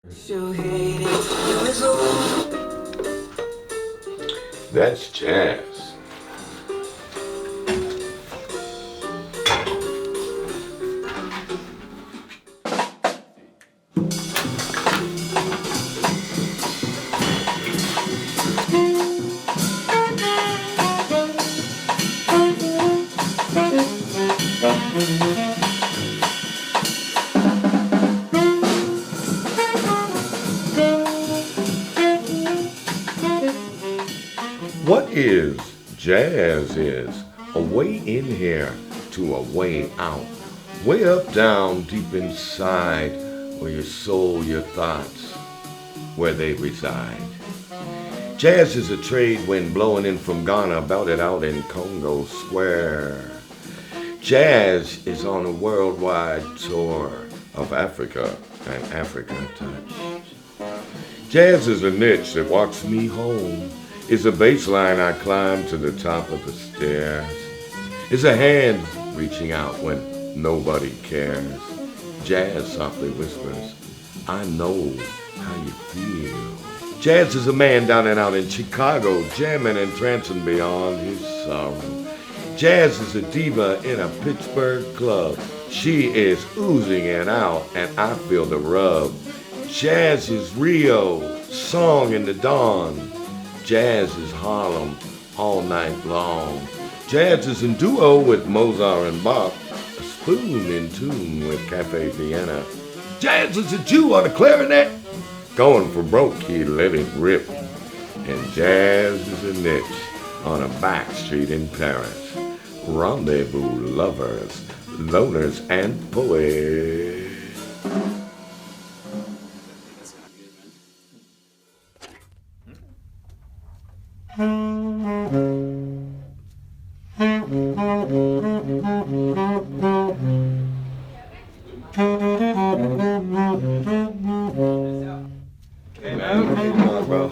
That's jazz. What is jazz is a way in here to a way out. Way up, down, deep inside, where your soul, your thoughts, where they reside. Jazz is a trade wind blowing in from Ghana, belted out in Congo Square. Jazz is on a worldwide tour of Africa and Africa touch. Jazz is a niche that walks me home. Is a bass line I climb to the top of the stairs. Is a hand reaching out when nobody cares. Jazz softly whispers, I know how you feel. Jazz is a man down and out in Chicago, jamming and trancing beyond his sorrow. Jazz is a diva in a Pittsburgh club. She is oozing and out, and I feel the rub. Jazz is Rio, song in the dawn. Jazz is Harlem all night long. Jazz is in duo with Mozart and Bach, a spoon in tune with Cafe Vienna. Jazz is a Jew on a clarinet, going for broke, he let it rip. And jazz is a niche on a back street in Paris. Rendezvous lovers, loners, and poets. Hey man, Come on, bro.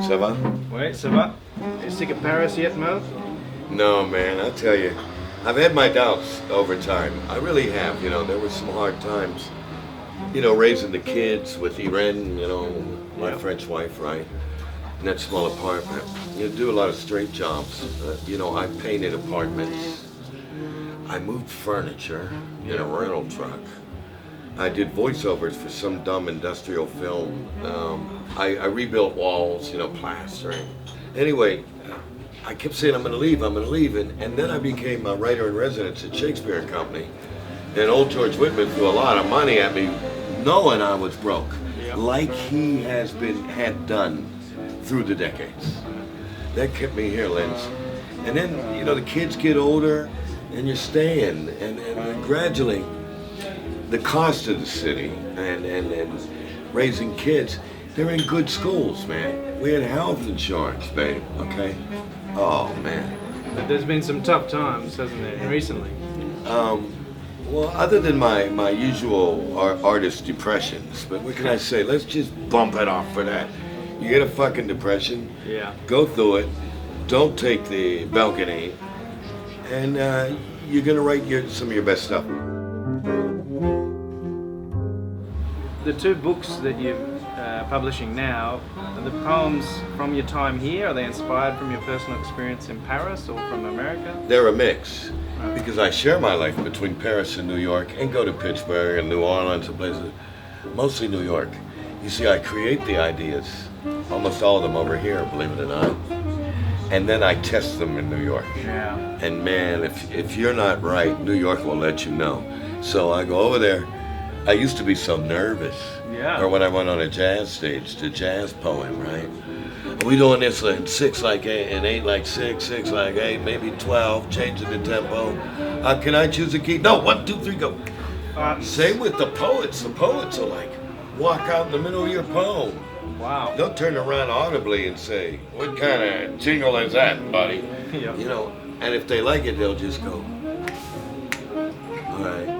Ça va? ouais, ça va? You sick of Paris yet, Mo? No, man, I tell you, I've had my doubts over time. I really have. There were some hard times. Raising the kids with Irene, my Yeah. French wife, right? In that small apartment. You do a lot of straight jobs. I painted apartments. I moved furniture in a rental truck. I did voiceovers for some dumb industrial film. I rebuilt walls, plastering. Anyway, I kept saying I'm gonna leave, and then I became a writer in residence at Shakespeare and Company. And old George Whitman threw a lot of money at me, knowing I was broke, Yeah. like he had done through the decades. That kept me here, Linz. And then, the kids get older, and you're staying, and gradually, the cost of the city and raising kids, they're in good schools, man. We had health insurance, babe, okay? Oh, man. But there's been some tough times, hasn't there, recently? Well, other than my usual artist depressions, but what can I say? Let's just bump it off for that. You get a fucking depression, Yeah. go through it, don't take the balcony, and you're gonna write some of your best stuff. The two books that you're publishing now, are the poems from your time here? Are they inspired from your personal experience in Paris or from America? They're a mix, because I share my life between Paris and New York, and go to Pittsburgh and New Orleans and places, mostly New York. You see, I create the ideas, almost all of them over here, believe it or not, and then I test them in New York. Yeah. And man, if you're not right, New York will let you know. So I go over there. I used to be so nervous. Yeah. Or when I went on a jazz stage, the jazz poem, right? We doing this in 6 like 8, and 8 like 6, 6 like 8, maybe 12, changing the tempo. Can I choose a key? No, 1, 2, 3, go. Same with the poets. The poets are like, walk out in the middle of your poem. Wow. They'll turn around audibly and say, what kind of jingle is that, buddy? Yeah. And if they like it, they'll just go, all right.